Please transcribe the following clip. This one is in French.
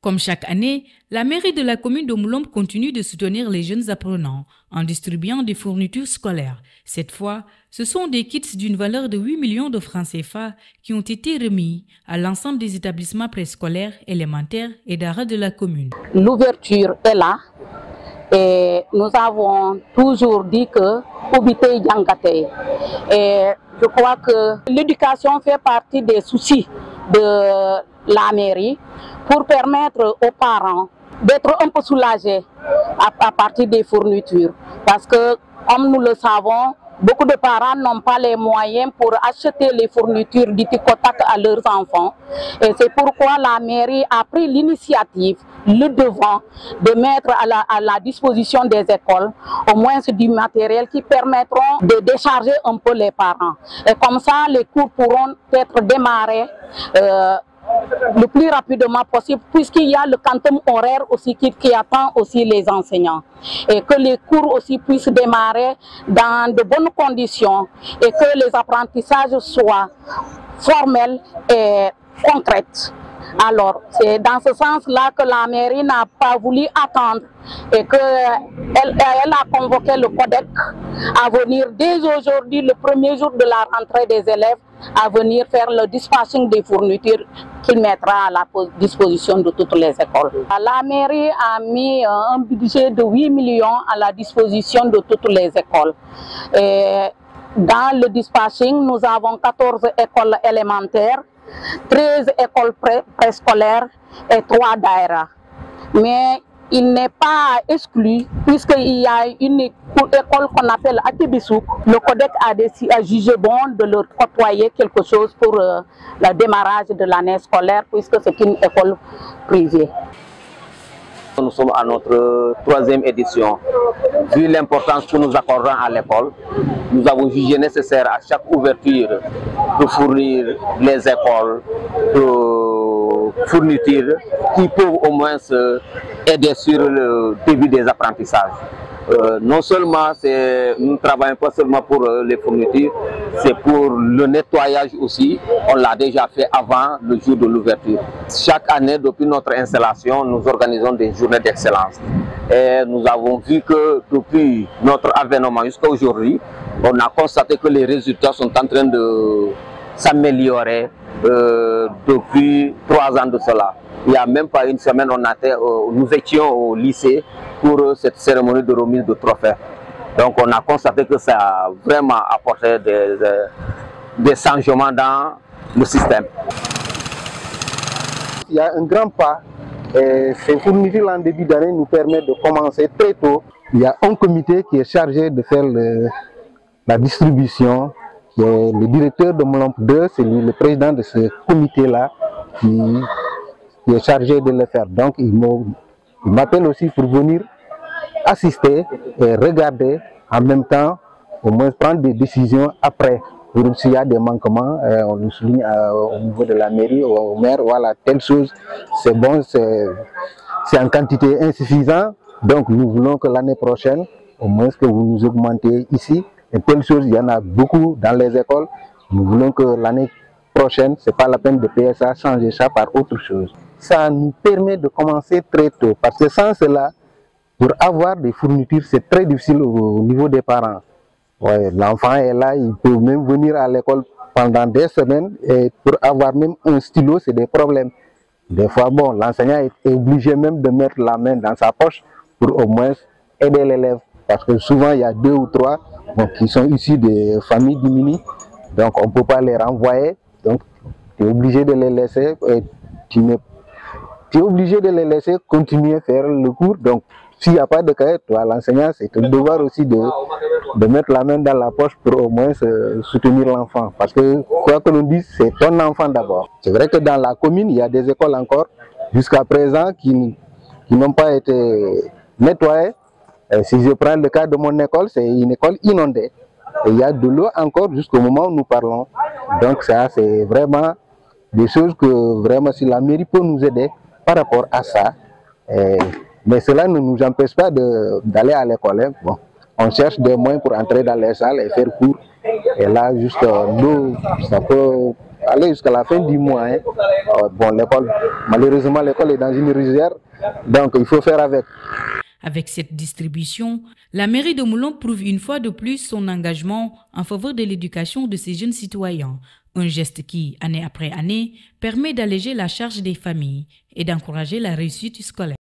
Comme chaque année, la mairie de la commune de Moulombe continue de soutenir les jeunes apprenants en distribuant des fournitures scolaires. Cette fois, ce sont des kits d'une valeur de 8 millions de francs CFA qui ont été remis à l'ensemble des établissements préscolaires, élémentaires et d'arrêt de la commune. L'ouverture est là et nous avons toujours dit que Obité Yangate. Et je crois que l'éducation fait partie des soucis de la mairie pour permettre aux parents d'être un peu soulagés à partir des fournitures. Parce que, comme nous le savons, beaucoup de parents n'ont pas les moyens pour acheter les fournitures du Tikotak à leurs enfants. Et c'est pourquoi la mairie a pris l'initiative, le devant, de mettre à la disposition des écoles au moins du matériel qui permettront de décharger un peu les parents. Et comme ça, les cours pourront être démarrés le plus rapidement possible, puisqu'il y a le quantum horaire aussi qui attend aussi les enseignants, et que les cours aussi puissent démarrer dans de bonnes conditions et que les apprentissages soient formels et concrets. Alors, c'est dans ce sens-là que la mairie n'a pas voulu attendre et qu'elle a convoqué le CODEC à venir dès aujourd'hui, le premier jour de la rentrée des élèves, à venir faire le dispatching des fournitures qu'il mettra à la disposition de toutes les écoles. La mairie a mis un budget de 8 millions à la disposition de toutes les écoles. Et dans le dispatching, nous avons 14 écoles élémentaires, 13 écoles préscolaires et 3 daïras. Mais il n'est pas exclu, puisqu'il y a une école qu'on appelle Atibisouk. Le CODEC a jugé bon de leur octroyer quelque chose pour le démarrage de l'année scolaire, puisque c'est une école privée. Nous sommes à notre 3e édition. Vu l'importance que nous accordons à l'école, nous avons jugé nécessaire à chaque ouverture de fournir les écoles de fournitures qui peuvent au moins aider sur le début des apprentissages. Non seulement nous ne travaillons pas seulement pour les fournitures, c'est pour le nettoyage aussi. On l'a déjà fait avant le jour de l'ouverture. Chaque année, depuis notre installation, nous organisons des journées d'excellence. Et nous avons vu que depuis notre avènement jusqu'à aujourd'hui, on a constaté que les résultats sont en train de s'améliorer depuis 3 ans de cela. Il n'y a même pas une semaine, nous étions au lycée pour cette cérémonie de remise de trophées. Donc on a constaté que ça a vraiment apporté des changements dans le système. Il y a un grand pas. Et ces fournitures en début d'année nous permettent de commencer très tôt. Il y a un comité qui est chargé de faire la distribution. Le directeur de Moulombe 2, c'est lui le président de ce comité-là qui est chargé de le faire. Donc il m'appelle aussi pour venir assister et regarder en même temps, au moins prendre des décisions après. S'il y a des manquements, on le souligne au niveau de la mairie, au maire, voilà, telle chose, c'est bon, c'est en quantité insuffisante. Donc nous voulons que l'année prochaine, au moins que vous nous augmentez ici. Et telle chose, il y en a beaucoup dans les écoles. Nous voulons que l'année prochaine, ce n'est pas la peine de payer ça, changer ça par autre chose. Ça nous permet de commencer très tôt, parce que sans cela, pour avoir des fournitures, c'est très difficile au niveau des parents. Ouais, l'enfant est là, il peut même venir à l'école pendant des semaines, et pour avoir même un stylo, c'est des problèmes. Des fois, bon, l'enseignant est obligé même de mettre la main dans sa poche pour au moins aider l'élève, parce que souvent, il y a 2 ou 3 qui sont issus des familles diminuées, donc on ne peut pas les renvoyer, donc tu es obligé de les laisser, tu es obligé de les laisser continuer à faire le cours. Donc s'il n'y a pas de cahier, toi l'enseignant, c'est ton devoir aussi de mettre la main dans la poche pour au moins soutenir l'enfant, parce que quoi que l'on dise, c'est ton enfant d'abord. C'est vrai que dans la commune, il y a des écoles encore jusqu'à présent qui n'ont pas été nettoyées. Si je prends le cas de mon école, c'est une école inondée. Et il y a de l'eau encore jusqu'au moment où nous parlons. Donc ça, c'est vraiment des choses que vraiment si la mairie peut nous aider par rapport à ça. Mais cela ne nous empêche pas d'aller à l'école. Bon, on cherche des moyens pour entrer dans les salles et faire cours. Et là, juste l'eau, ça peut aller jusqu'à la fin du mois. Hein. Bon, l'école, malheureusement, l'école est dans une rizière, donc il faut faire avec. Avec cette distribution, la mairie de Moulombe prouve une fois de plus son engagement en faveur de l'éducation de ses jeunes citoyens. Un geste qui, année après année, permet d'alléger la charge des familles et d'encourager la réussite scolaire.